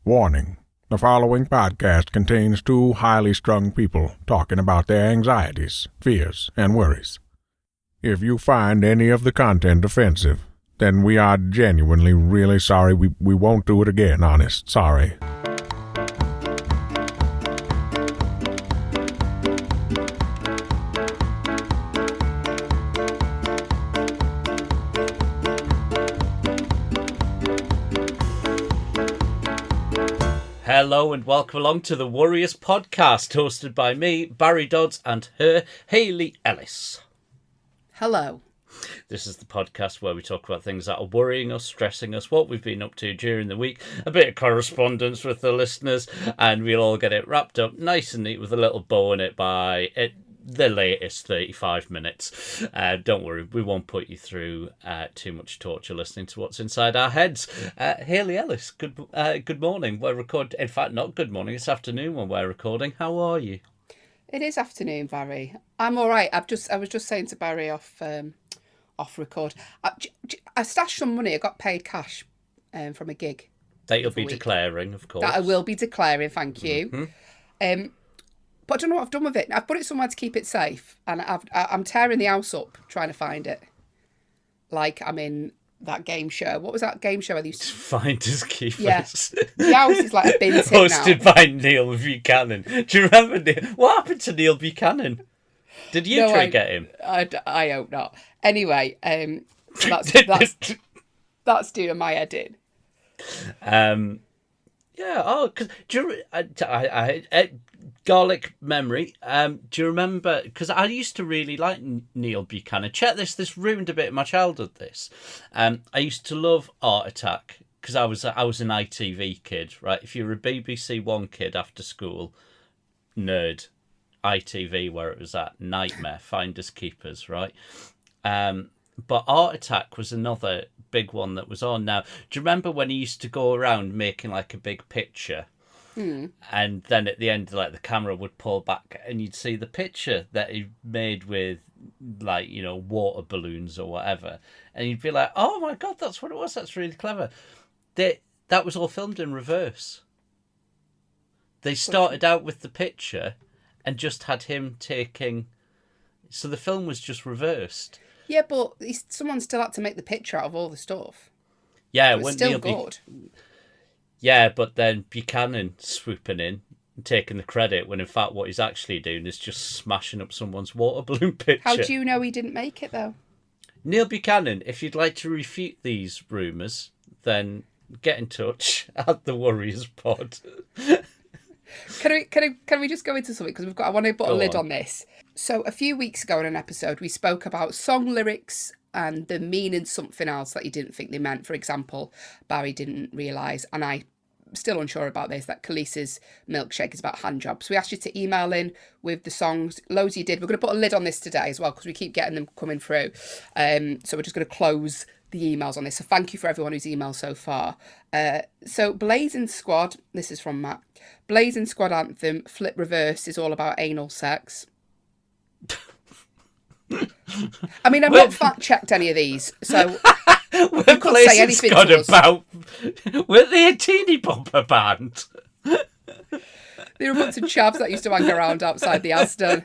Warning. The following podcast contains two highly strung people talking about their anxieties, fears, and worries. If you find any of the content offensive, then we are genuinely really sorry. We won't do it again, honest. Sorry. Hello and welcome along to the Warriors podcast, hosted by me, Barry Dodds, and her, Hayley Ellis. Hello. This is the podcast where we talk about things that are worrying us, stressing us, what we've been up to during the week, a bit of correspondence with the listeners, and we'll all get it wrapped up nice and neat with a little bow in it by the latest 35 minutes. Don't worry, we won't put you through too much torture listening to what's inside our heads. Hayley Ellis, good morning. We're recording. In fact, not good morning. It's afternoon when we're recording. How are you? It is afternoon, Barry. I'm all right. I was just saying to Barry off record. I stashed some money. I got paid cash from a gig. That you'll be declaring, of course. That I will be declaring. Thank you. Mm-hmm. But I don't know what I've done with it. I've put it somewhere to keep it safe, and I'm tearing the house up trying to find it. Like I'm in that game show. What was that game show I used to... Finders Keepers. Yes. The house is like a bin tip now. Hosted by Neil Buchanan. Do you remember Neil? What happened to Neil Buchanan? Did you try to get him? I hope not. Anyway, so that's due to my head in. Yeah. Oh, because garlic memory. Do you remember? Because I used to really like Neil Buchanan. Check this. This ruined a bit of my childhood. This. I used to love Art Attack because I was an ITV kid. Right. If you were a BBC One kid after school, nerd. ITV, where it was at, nightmare. Finders Keepers. Right. But Art Attack was another big one that was on. Now, do you remember when he used to go around making like a big picture? And then at the end, like the camera would pull back and you'd see the picture that he made with, like, you know, water balloons or whatever. And you'd be like, oh my God, that's what it was. That's really clever. That was all filmed in reverse. They started out with the picture and just had him taking... So the film was just reversed. Yeah, but someone still had to make the picture out of all the stuff. Yeah, so it's still good. Yeah, but then Buchanan swooping in and taking the credit when in fact what he's actually doing is just smashing up someone's water balloon picture. How do you know he didn't make it though? Neil Buchanan, if you'd like to refute these rumours, then get in touch at the Warriors Pod. Can we just go into something because I want to put a lid on this. So a few weeks ago in an episode we spoke about song lyrics and the meaning something else that you didn't think they meant. For example, Barry didn't realise, and I'm still unsure about this, that Khaleesi's milkshake is about handjobs. So we asked you to email in with the songs. Loads of you did. We're going to put a lid on this today as well because we keep getting them coming through. So we're just going to close the emails on this. So thank you for everyone who's emailed so far. So Blazing Squad, this is from Matt. Blazing Squad anthem, Flip Reverse is all about anal sex. I mean, I've not fact-checked any of these, so you couldn't say anything to us. Were they a teeny bopper band? They were a bunch of chavs that used to hang around outside the Aston.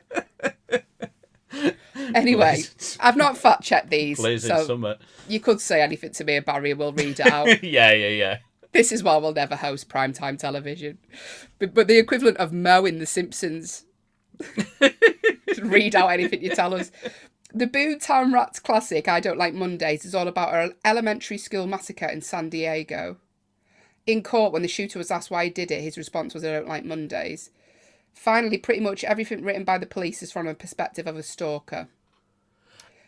Anyway, I've not fact-checked these, so Summer. You could say anything to me and Barry will read it out. Yeah. This is why we'll never host primetime television. But the equivalent of Moe in The Simpsons. Read out anything you tell us. The Boomtown Rats classic, I Don't Like Mondays, is all about an elementary school massacre in San Diego. In court, when the shooter was asked why he did it, his response was, I don't like Mondays. Finally, pretty much everything written by the police is from a perspective of a stalker.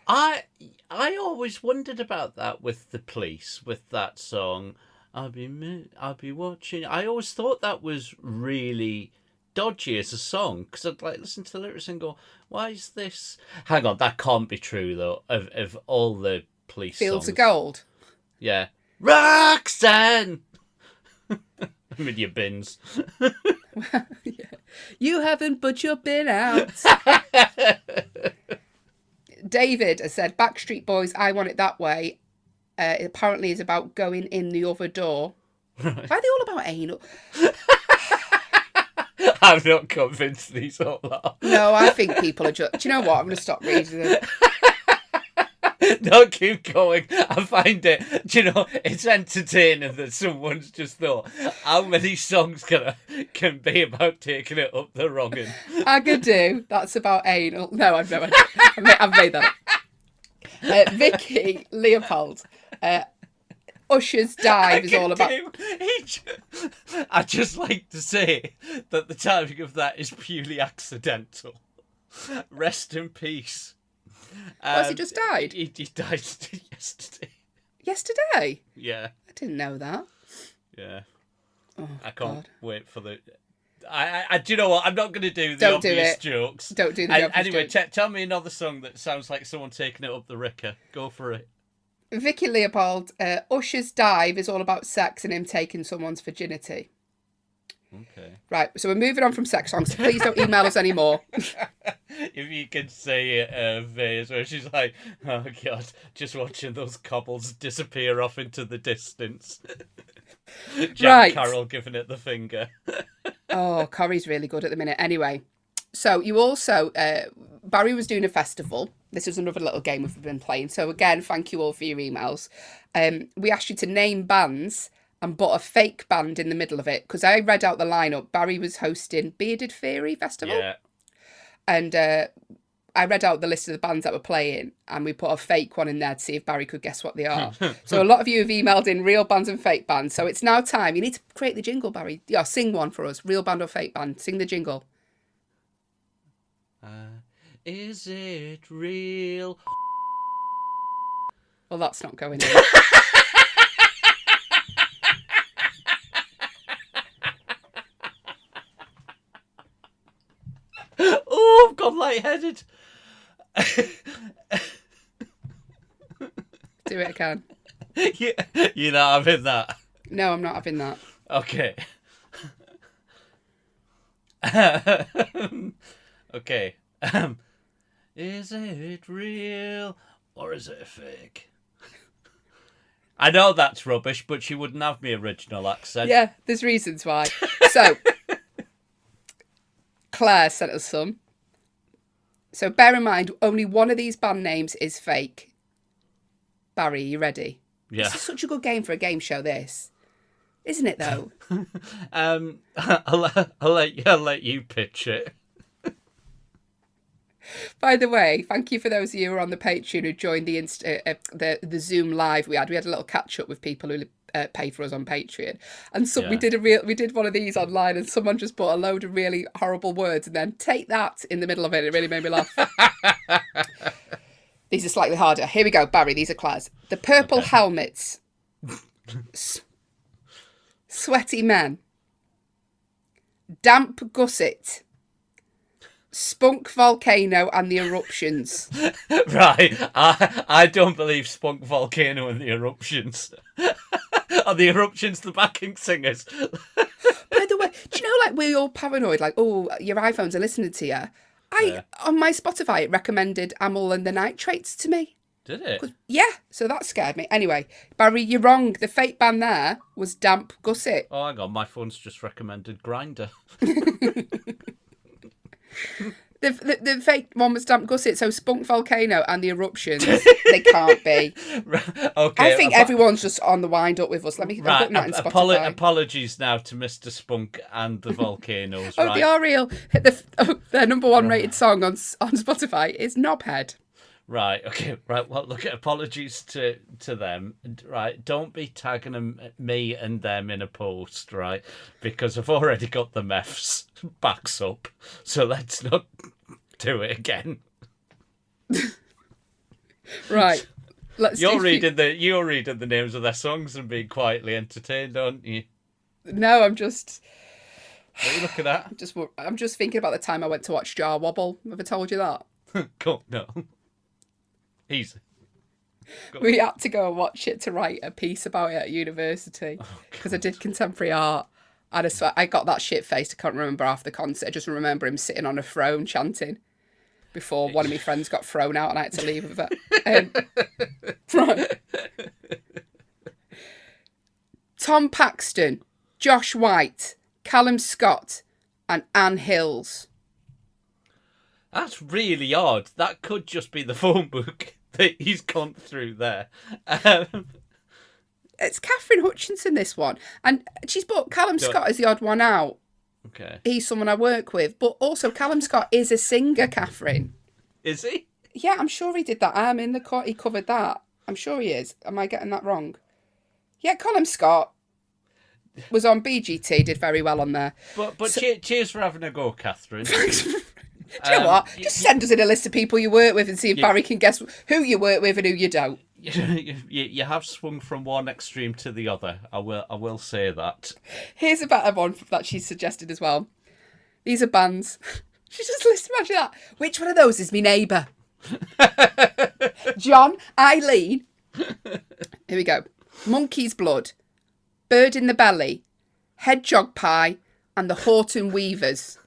I always wondered about that with the police, with that song, I'll be watching. I always thought that was really dodgy as a song because I'd like listen to the lyrics and go, why is this? Hang on, that can't be true though. Of all the police Fields songs. of Gold. Yeah, Roxanne. I'm in your bins. Yeah. You haven't put your bin out. David has said Backstreet Boys, I Want It That Way. It apparently is about going in the other door. Why are they all about anal? I'm not convinced these all are. No, I think people are just... Do you know what? I'm going to stop reading them. Don't keep going. I find it, it's entertaining that someone's just thought, how many songs can be about taking it up the wrong end? Agadoo, that's about anal. No, I've no idea. I've made that up. Vicky Leopold. Usher's Dive is all about... I'd just like to say that the timing of that is purely accidental. Rest in peace. Has he just died? He died yesterday. Yesterday? Yeah. I didn't know that. Yeah. Oh, I can't God. wait for the... do you know what? I'm not going to do the obvious jokes. Don't do the obvious anyway, jokes. tell me another song that sounds like someone taking it up the Ricker. Go for it. Vicky Leopold, Usher's Dive is all about sex and him taking someone's virginity. Okay. Right, so we're moving on from sex songs. So please don't email us anymore. If you could say it, Vase, where she's like, oh God, just watching those cobbles disappear off into the distance. Jack Carroll giving it the finger. Oh, Corrie's really good at the minute. Anyway, so you also, Barry was doing a festival. This is another little game we've been playing. So again, thank you all for your emails. We asked you to name bands and put a fake band in the middle of it. Because I read out the lineup. Barry was hosting Bearded Fairy Festival. Yeah. And I read out the list of the bands that were playing. And we put a fake one in there to see if Barry could guess what they are. So a lot of you have emailed in real bands and fake bands. So it's now time. You need to create the jingle, Barry. Yeah, sing one for us. Real band or fake band. Sing the jingle. Is it real? Well, that's not going in. Oh, I've gone lightheaded. Do it again. You're not having that. No, I'm not having that. Okay. Okay. Is it real or is it a fake? I know that's rubbish, but she wouldn't have me original accent. Yeah, there's reasons why. So, Claire sent us some. So bear in mind, only one of these band names is fake. Barry, you ready? Yeah. This is such a good game for a game show, this. Isn't it, though? I'll let you pitch it. By the way, thank you for those of you who are on the Patreon who joined the Zoom live we had. We had a little catch up with people who pay for us on Patreon, and so we did one of these online, and someone just put a load of really horrible words and then take that in the middle of it. It really made me laugh. These are slightly harder. Here we go, Barry. These are Claire's. The Purple Helmets. Sweaty Men. Damp Gusset. Spunk Volcano and the Eruptions. Right. I don't believe Spunk Volcano and the Eruptions. Are the Eruptions the backing singers? By the way, do you know, like, we're all paranoid, like, oh, your iPhones are listening to you. On my Spotify, it recommended Amyl and the Nitrates to me. Did it? Yeah, so that scared me. Anyway, Barry, you're wrong. The fake band there was Damp Gusset. Oh, hang on. My phone's just recommended Grindr. The fake one was Damp Gusset, so Spunk Volcano and the Eruptions, they can't be. Okay. I think everyone's just on the wind up with us. Let me put that in Spotify. Apologies now to Mr. Spunk and the Volcanoes. Oh, right? they are real. Their number one rated song on Spotify is Knobhead. Right, okay, right. Well, look, apologies to them. Right, don't be tagging me and them in a post, right? Because I've already got the meths backs up. So let's not do it again. Right. You're reading the names of their songs and being quietly entertained, aren't you? No, I'm just. What are you looking at? I'm just thinking about the time I went to watch Jar Wobble. Have I told you that? Cool. No. Easy. We had to go and watch it to write a piece about it at university because I did contemporary art. And I got that shit faced. I can't remember half the concert. I just remember him sitting on a throne chanting before one of my friends got thrown out and I had to leave with it. Right. Tom Paxton, Josh White, Callum Scott, and Anne Hills. That's really odd. That could just be the phone book that he's gone through there. It's Catherine Hutchinson, this one. And she's put Callum Scott as the odd one out. Okay. He's someone I work with. But also, Callum Scott is a singer, Catherine. Is he? Yeah, I'm sure he did that. I'm in the court. He covered that. I'm sure he is. Am I getting that wrong? Yeah, Callum Scott was on BGT, did very well on there. But cheers for having a go, Catherine. Do you know what? Just send us in a list of people you work with and see if Barry can guess who you work with and who you don't. You have swung from one extreme to the other. I will say that. Here's a better one that she suggested as well. These are bands. She just listed, imagine that. Which one of those is me neighbour? John, Eileen. Here we go. Monkey's Blood, Bird in the Belly, Hedgehog Pie, and the Horton Weavers.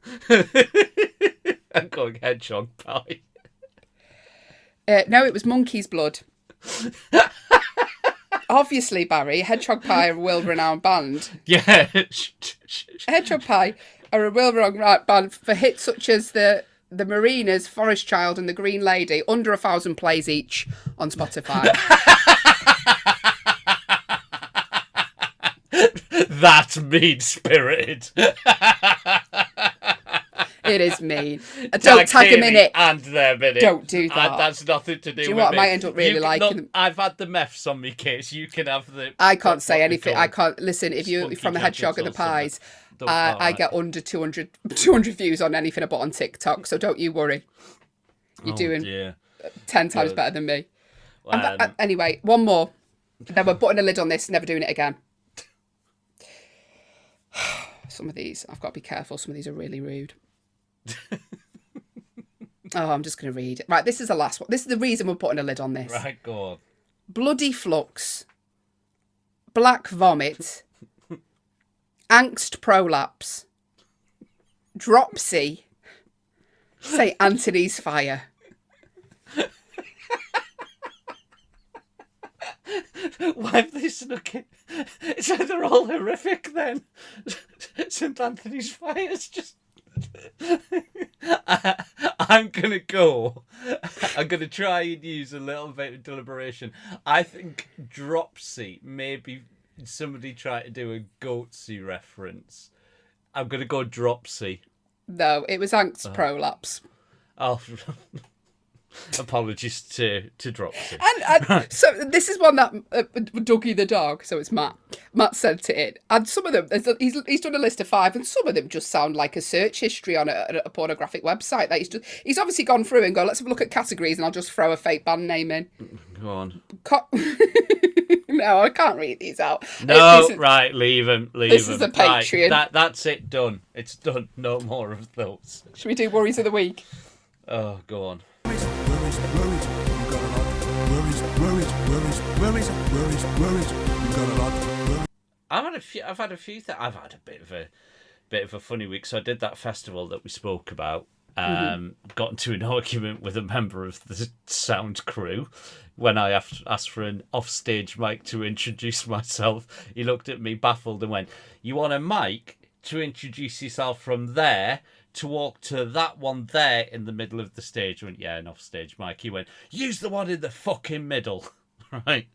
I'm going Hedgehog Pie. No, it was Monkey's Blood. Obviously, Barry, Hedgehog Pie are a world-renowned band. Yeah. Hedgehog Pie are a world-renowned band for hits such as the Marinas, Forest Child, and the Green Lady, under 1,000 plays each on Spotify. That's mean-spirited. It is mean. Don't tag him in it. And them in it. Don't do that. That's nothing to do with you know what? me. I might end up really liking them. I've had the meths on me case. You can have the... I can't say anything. I can't... Listen, if you're from the Hedgehog and the Pies, I get under 200 views on anything I put on TikTok, so don't you worry. You're doing 10 times better than me. Anyway, one more. Then we're putting a lid on this, never doing it again. Some of these, I've got to be careful. Some of these are really rude. I'm just going to read it. Right, this is the last one. This is the reason we're putting a lid on this. Right, go on. Bloody Flux, Black Vomit, Angst Prolapse, Dropsy, St. Anthony's Fire. Why have they snuck it? It's either all horrific then. St. Anthony's Fire is just... I'm going to try and use a little bit of deliberation. I think Dropsy, maybe somebody tried to do a Goatsy reference. I'm going to go Dropsy. No, it was Angst Prolapse. Oh, apologies to Dropsy. And so this is one that Dougie the dog, so it's Matt. Matt sent it in. And some of them, he's done a list of 5, and some of them just sound like a search history on a pornographic website. That he's obviously gone through and go, let's have a look at categories, and I'll just throw a fake band name in. Go on. No, I can't read these out. No, right, leave them. This is a Patreon. Right, that's it, done. It's done. No more of those. Should we do Worries of the Week? Oh, go on. I've had a few. I've had a bit of a funny week. So I did that festival that we spoke about. Got into an argument with a member of the sound crew when I asked for an offstage mic to introduce myself. He looked at me baffled and went, "You want a mic to introduce yourself from there to walk to that one there in the middle of the stage?" I went, "Yeah, an offstage mic." He went, "Use the one in the fucking middle." Right.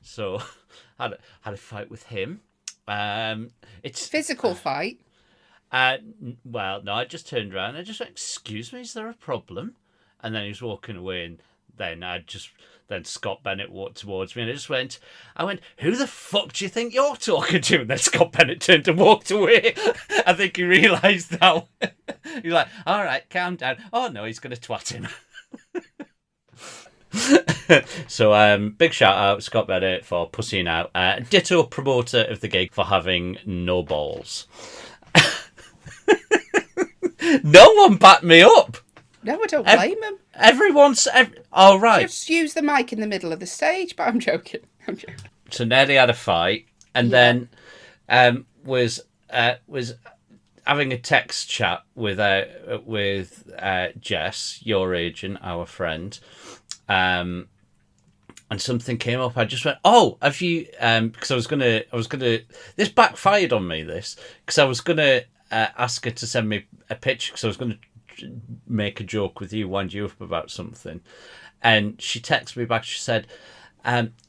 So had a fight with him. It's physical fight. Well, no, I just turned around and I just went, "Excuse me, is there a problem?" And then he was walking away, and then Scott Bennett walked towards me, and I went, "Who the fuck do you think you're talking to?" And then Scott Bennett turned and walked away. I think he realised now. He's like, "All right, calm down." Oh no, he's going to twat him. So big shout out Scott Bennett for pussying out. Ditto promoter of the gig for having no balls. No one backed me up. No, I don't blame him. Everyone's all right. Just use the mic in the middle of the stage, but I'm joking. So nearly had a fight, and then was having a text chat with Jess, your agent, our friend, and and something came up. I just went, "Oh, have you?" Because I was gonna. This backfired on me. Because I was gonna ask her to send me a picture. Because I was gonna make a joke with you, wind you up about something, and she texted me back. She said,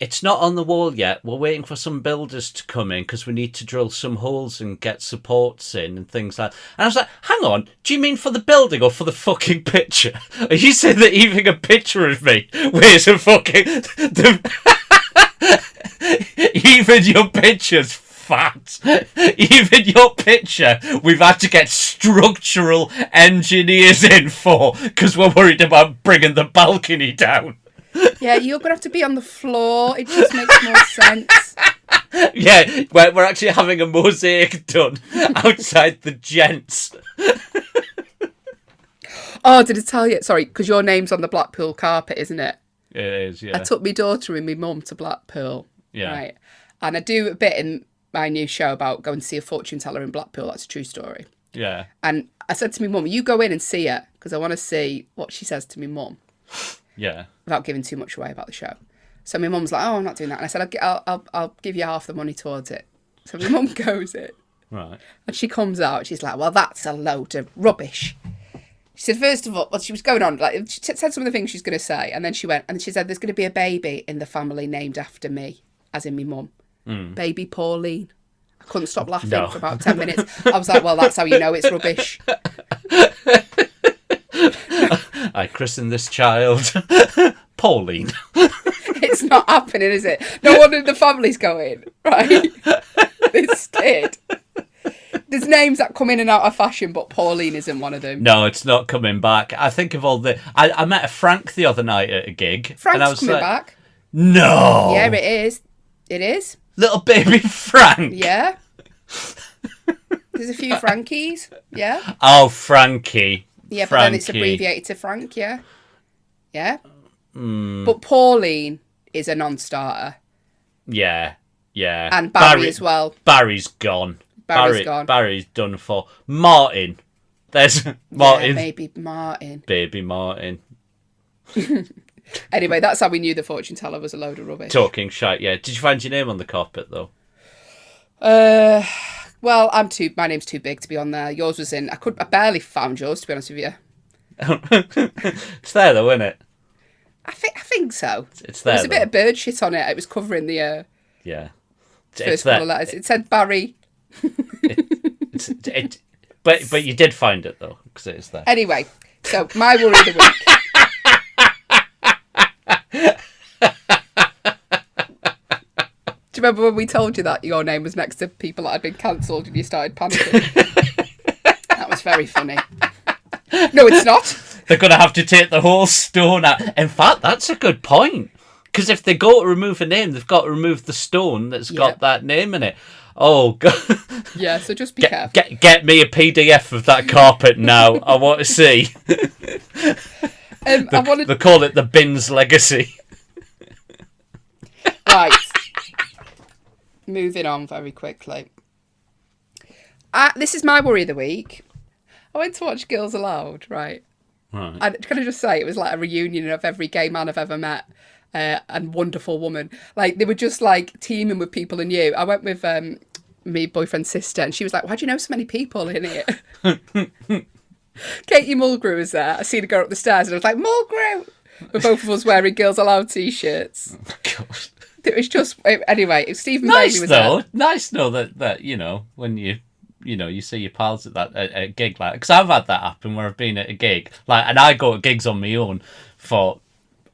"It's not on the wall yet. We're waiting for some builders to come in because we need to drill some holes and get supports in and things like that." And I was like, hang on, do you mean for the building or for the fucking picture? Are you saying that even a picture of me weighs a fucking... Even your picture's fat. Even your picture, we've had to get structural engineers in for because we're worried about bringing the balcony down. Yeah, you're going to have to be on the floor. It just makes more sense. Yeah, we're actually having a mosaic done outside the gents. Oh, did I tell you? Sorry, because your name's on the Blackpool carpet, isn't it? It is, yeah. I took my daughter and my mum to Blackpool. Yeah. Right. And I do a bit in my new show about going to see a fortune teller in Blackpool. That's a true story. Yeah. And I said to my mum, you go in and see her because I want to see what she says to my mum. Yeah. Without giving too much away about the show. So my mum's like, "Oh, I'm not doing that." And I said, I'll give you half the money towards it. So my mum goes in. Right. And she comes out. She's like, "Well, that's a load of rubbish." She said, first of all, well, she was going on, like, she said some of the things she's going to say. And then she went, and she said, "There's going to be a baby in the family named after me," as in my mum. Baby Pauline. I couldn't stop laughing for about 10 minutes. I was like, well, that's how you know it's rubbish. I christened this child Pauline. It's not happening, is it? No one in the family's going, right? This kid. There's names that come in and out of fashion, but Pauline isn't one of them. No, it's not coming back. I think of all the... I met a Frank the other night at a gig. Frank's and I was coming like, back. No! Yeah, it is. It is. Little baby Frank? Yeah. There's a few Frankies. Yeah. Oh, Frankie. Yeah, Frankie. but then it's abbreviated to Frank, yeah. Yeah. But Pauline is a non-starter. Yeah. Yeah. And Barry as well. Barry's gone. Barry's gone. Barry's done for. Martin. There's Martin. Yeah, maybe Martin. Baby Martin. Anyway, that's how we knew the fortune teller was a load of rubbish. Talking shite, yeah. Did you find your name on the carpet, though? Well, my name's too big to be on there. Yours was in. I barely found yours, to be honest with you. It's there, though, isn't it? I think so. It's there. There was a bit of bird shit on it. It was covering the yeah. first couple of letters. It said Barry. But you did find it though, because it is there. Anyway, so my worry of the week. Do you remember when we told you that your name was next to people that had been cancelled and you started panicking? That was very funny. No, it's not. They're going to have to take the whole stone out. In fact, that's a good point. Because if they go to remove a name, they've got to remove the stone that's got that name in it. Oh, God. Yeah, so just be careful. Get me a PDF of that carpet now. I want to see. They call it the Bins Legacy. Right. Moving on very quickly. This is my worry of the week. I went to watch Girls Aloud, right? Right. And can I just say, it was like a reunion of every gay man I've ever met and wonderful woman. Like, they were just like teaming with people I knew. I went with my boyfriend's sister, and she was like, "Why do you know so many people in here?" Katie Mulgrew was there. I seen her go up the stairs, and I was like, "Mulgrew!" With both of us wearing Girls Aloud t-shirts. Oh, God. It was just... Anyway, Stephen Nice, Bailey was though. there. Nice, though, that you know, when you see your pals at a gig like... Because I've had that happen where I've been at a gig, like, and I go to gigs on my own for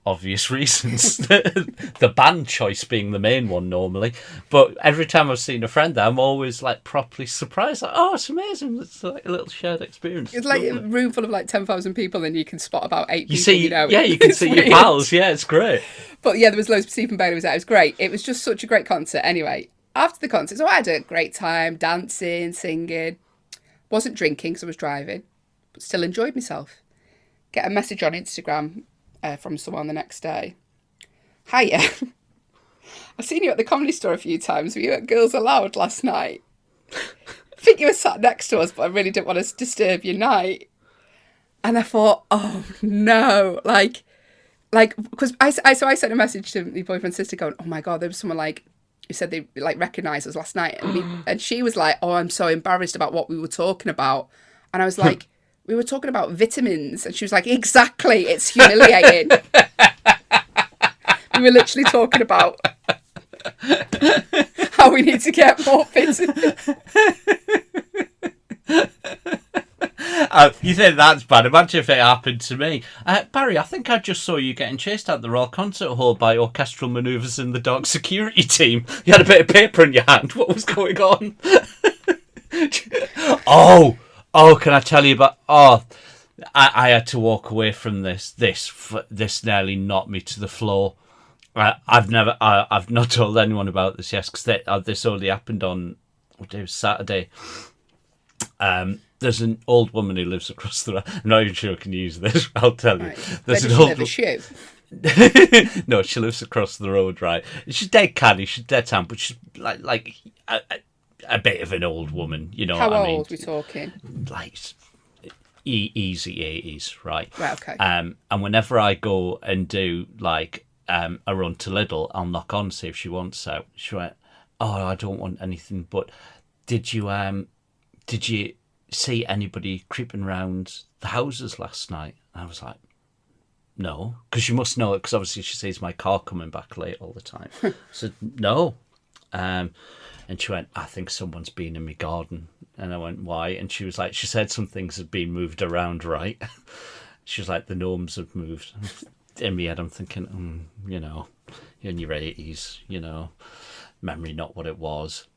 obvious reasons. The band choice being the main one normally. But every time I've seen a friend there, I'm always, like, properly surprised. Like, oh, it's amazing. It's like a little shared experience. It's like a room full of like 10,000 people, and you can spot about 8 people. Yeah, you can see your pals. Yeah, it's great. But yeah, there was loads. Stephen Bailey was there. It was great. It was just such a great concert. Anyway, after the concert, so I had a great time dancing, singing. Wasn't drinking because I was driving, but still enjoyed myself. Get a message on Instagram from someone the next day. Hiya. I've seen you at the Comedy Store a few times. Were you at Girls Aloud last night? I think you were sat next to us, but I really didn't want to disturb your night. And I thought, oh no, like, like, because I sent a message to my boyfriend's sister going, oh my God, there was someone like, who said they like recognised us last night. And she was like, oh, I'm so embarrassed about what we were talking about. And I was like, we were talking about vitamins. And she was like, exactly, it's humiliating. We were literally talking about how we need to get more vitamins. You think that's bad? Imagine if it happened to me. Barry, I think I just saw you getting chased out the Royal Concert Hall by orchestral manoeuvres in the dark security team. You had a bit of paper in your hand. What was going on? Oh, can I tell you about... Oh, I had to walk away from this. This nearly knocked me to the floor. I've not told anyone about this yet, because this only happened on Saturday. There's an old woman who lives across the road. I'm not even sure I can use this. I'll tell you. Right. There's an old shoe. No, she lives across the road, right? She's dead canny, she's dead tan, but she's like a bit of an old woman, you know. How what I old mean? we talking? Like easy 80s, right? Right, okay. And whenever I go and do like a run to Lidl, I'll knock on, see if she wants out. She went, oh, I don't want anything, but did you see anybody creeping around the houses last night? And I was like, no, because you must know it, because obviously she sees my car coming back late all the time. I said, no. And she went, I think someone's been in my garden. And I went, why? And she was like, she said some things had been moved around, right? She was like, the gnomes have moved. In my head, I'm thinking, you know, you're in your 80s, you know, memory not what it was.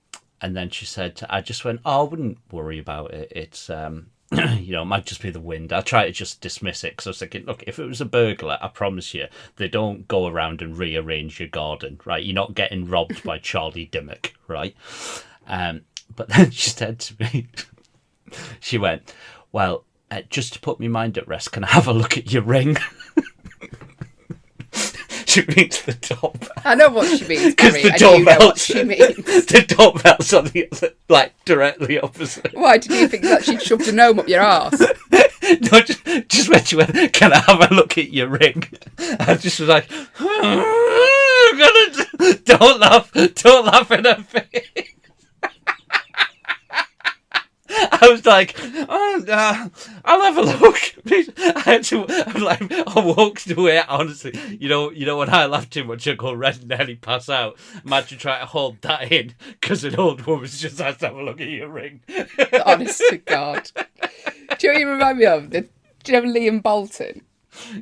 And then she said, I just went, oh, I wouldn't worry about it. It's, you know, it might just be the wind. I try to just dismiss it, because I was thinking, look, if it was a burglar, I promise you, they don't go around and rearrange your garden, right? You're not getting robbed by Charlie Dimmock, right? But then she said to me, she went, well, just to put my mind at rest, can I have a look at your ring? She means the doorbell. I know what she means, because the doorbell. She means the doorbell's on the other, like directly opposite. Why did you think that she'd shoved a gnome up your arse? No, just when she went, can I have a look at your ring? I just was like, don't laugh in her face. I was like, I'll have a look. I walked away, honestly. You know, when I laugh too much, I go red and nearly pass out. Imagine trying to hold that in, because an old woman's just has to have a look at your ring. Honest to God. Do you know what you remind me of? Do you know Liam Bolton?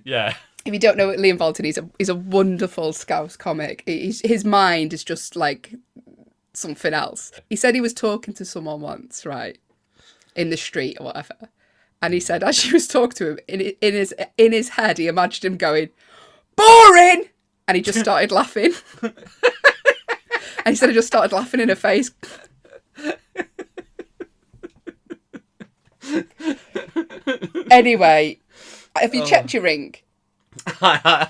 Yeah. If you don't know Liam Bolton, he's a wonderful Scouse comic. His mind is just like something else. He said he was talking to someone once, right? In the street or whatever, and he said as she was talking to him, in his head he imagined him going, boring, and he just started laughing. And he said he just started laughing in her face. Anyway, have you checked your ring? I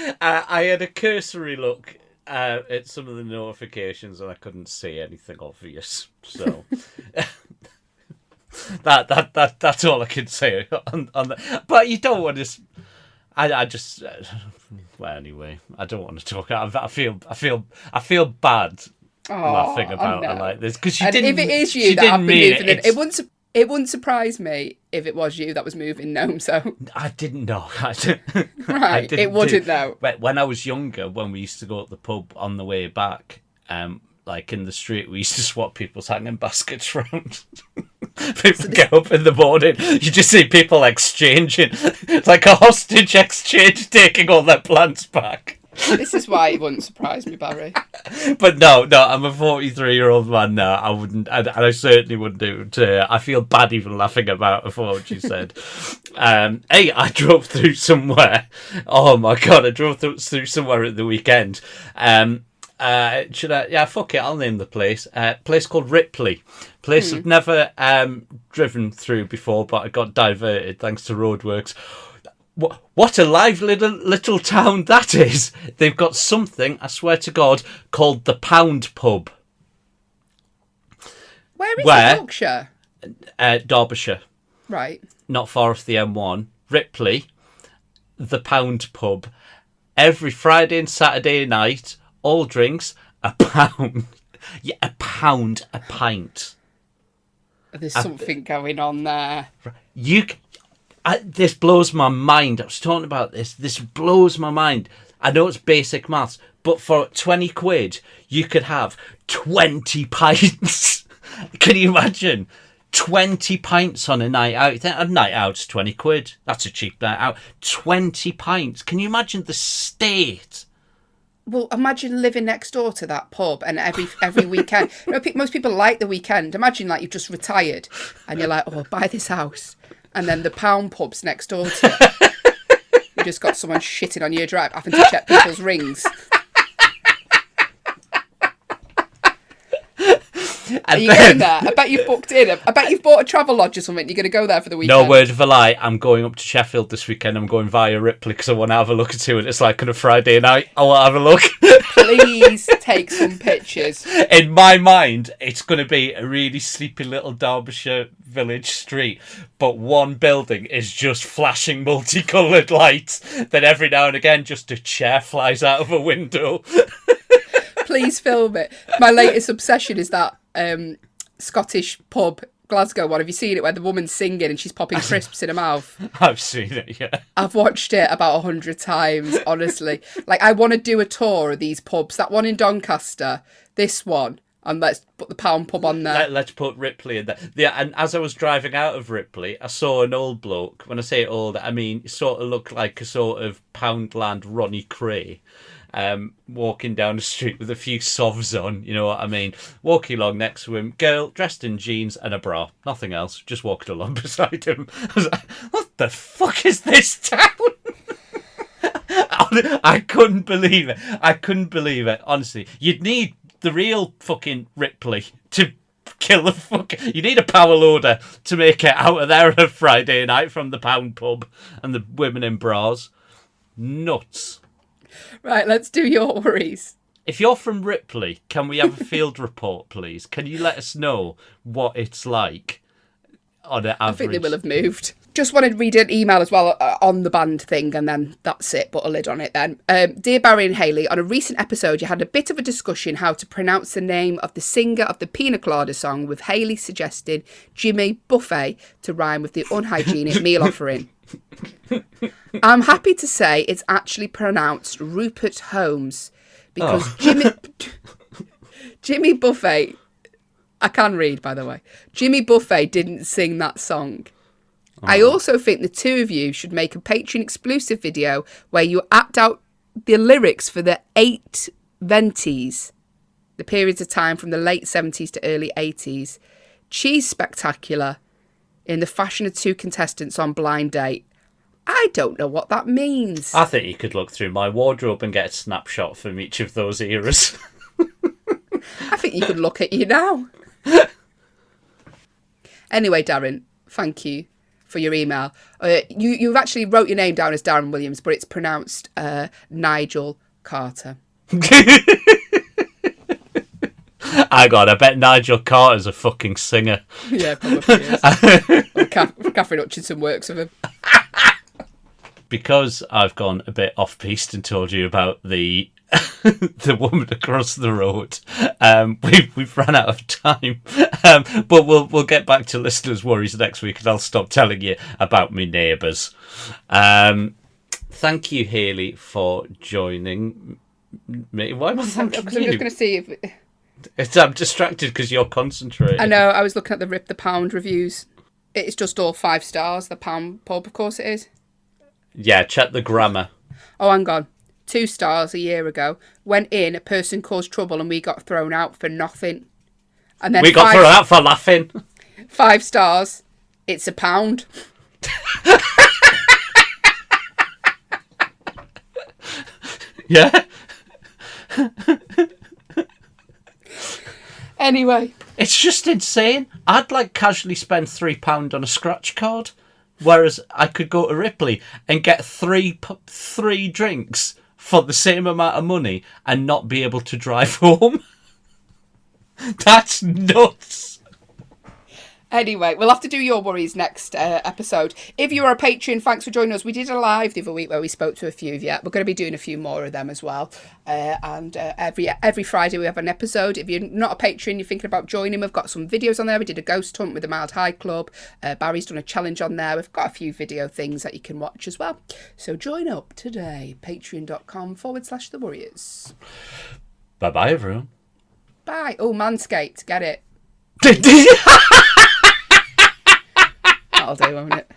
had a cursory look at some of the notifications, and I couldn't see anything obvious, so that's all I can say on that. But you don't want to. I just. Well, anyway, I don't want to talk. I feel bad laughing about it like this, because if it is you that have been moving it wouldn't surprise me if it was you that was moving gnome. So I didn't know. Right, it wouldn't though. When I was younger, when we used to go to the pub on the way back, like in the street, we used to swap people's hanging baskets around. People get up in the morning, you just see people exchanging. It's like a hostage exchange, taking all their plants back. This is why it wouldn't surprise me, Barry. But no, I'm a 43-year-old man now. I wouldn't, and I certainly wouldn't do it to her. I feel bad even laughing about it for what she said. Hey, I drove through somewhere. Oh my God, I drove through somewhere at the weekend. Should I? Yeah, fuck it. I'll name the place. Place called Ripley. Place I've never driven through before, but I got diverted thanks to roadworks. What a lively little town that is. They've got something, I swear to God, called the Pound Pub. Where is it? Yorkshire? Derbyshire. Right. Not far off the M1. Ripley. the Pound Pub every Friday and Saturday night. All drinks £1. Yeah, £1 a pint. There's something going on there. This blows my mind. I was talking about this. This blows my mind. I know it's basic maths, but for 20 quid, you could have 20 pints. Can you imagine? 20 pints on a night out. A night out's 20 quid. That's a cheap night out. 20 pints. Can you imagine the state? Well, imagine living next door to that pub and every weekend. Most people like the weekend. Imagine like you've just retired and you're like, oh, I'll buy this house. And then the Pound Pub's next door to you. You just got someone shitting on your drive, having to check people's rings. Are you going there? I bet you've booked in. I bet you've bought a travel lodge or something. You're going to go there for the weekend. No word of a lie. I'm going up to Sheffield this weekend. I'm going via Ripley because I want to have a look at what it's like on a Friday night. I want to have a look. Please take some pictures. In my mind, it's going to be a really sleepy little Derbyshire village street, but one building is just flashing multicoloured lights. Then every now and again, just a chair flies out of a window. Please film it. My latest obsession is that Scottish pub, Glasgow one. Have you seen it where the woman's singing and she's popping crisps in her mouth? I've seen it, yeah. I've watched it about 100 times, honestly. Like, I want to do a tour of these pubs. That one in Doncaster, this one, and let's put the Pound Pub on there. Let's put Ripley in there. Yeah, and as I was driving out of Ripley, I saw an old bloke. When I say old, I mean sort of looked like a sort of Poundland Ronnie Cray. Walking down the street with a few sovs on, you know what I mean? Walking along next to him, girl dressed in jeans and a bra, nothing else, just walking along beside him. I was like, what the fuck is this town? I couldn't believe it. Honestly, you'd need the real fucking Ripley to kill the fuck. You need a power loader to make it out of there on a Friday night from the Pound Pub and the women in bras. Nuts. Right, let's do your worries. If you're from Ripley, can we have a field report, please? Can you let us know what it's like on an average? I think they will have moved. Just wanted to read an email as well on the band thing, and then that's it, put a lid on it then. Dear Barry and Hayley, on a recent episode you had a bit of a discussion how to pronounce the name of the singer of the Pina Colada song, with Hayley suggesting Jimmy Buffet to rhyme with the unhygienic meal offering. I'm happy to say it's actually pronounced Rupert Holmes, because Jimmy Buffet, I can read by the way, Jimmy Buffet didn't sing that song. I also think the two of you should make a Patreon exclusive video where you act out the lyrics for the 8 Venties, the periods of time from the late 70s to early 80s. Cheese Spectacular in the fashion of 2 contestants on Blind Date. I don't know what that means. I think you could look through my wardrobe and get a snapshot from each of those eras. I think you could look at you now. Anyway, Darren, thank you for your email. You've actually wrote your name down as Darren Williams, but it's pronounced Nigel Carter. I bet Nigel Carter's a fucking singer. Yeah, probably is. Or Catherine Hutchinson works with him. Because I've gone a bit off-piste and told you about the the woman across the road, we've run out of time. But we'll get back to listeners' worries next week, and I'll stop telling you about my neighbours. Thank you, Hayley, for joining me. Why am I thanking you? I'm just going to see if... I'm distracted because you're concentrating. I know, I was looking at the Rip the Pound reviews. It's just all 5 stars, the Pound Pub, of course it is. Yeah, check the grammar. Oh, hang on. 2 stars a year ago. Went in, a person caused trouble and we got thrown out for nothing. And then we got thrown out for laughing. 5 stars. It's a pound. Yeah. Anyway. It's just insane. I'd like casually spend £3 on a scratch card. Whereas I could go to Ripley and get three drinks for the same amount of money and not be able to drive home. That's nuts. Anyway, we'll have to do your worries next episode. If you are a patron, thanks for joining us. We did a live the other week where we spoke to a few of you. We're going to be doing a few more of them as well. And every Friday we have an episode. If you're not a patron, you're thinking about joining, we've got some videos on there. We did a ghost hunt with the Mild High Club. Barry's done a challenge on there. We've got a few video things that you can watch as well. So join up today, patreon.com/The Warriors. Bye-bye, everyone. Bye. Oh, Manscaped. Get it. That'll do, won't it?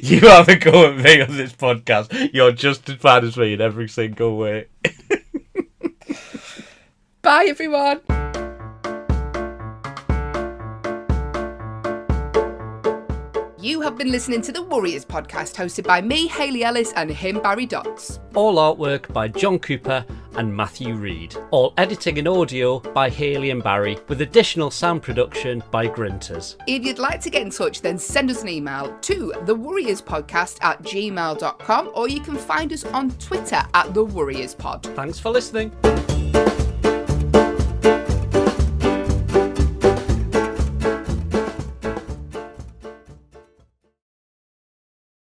You have a go at me on this podcast. You're just as bad as me in every single way. Bye, everyone. You have been listening to the Warriors podcast, hosted by me, Hayley Ellis, and him, Barry Dodds. All artwork by John Cooper and Matthew Reed. All editing and audio by Hayley and Barry, with additional sound production by Grinters. If you'd like to get in touch, then send us an email to thewarriorspodcast@gmail.com, or you can find us on Twitter @thewarriorspod. Thanks for listening.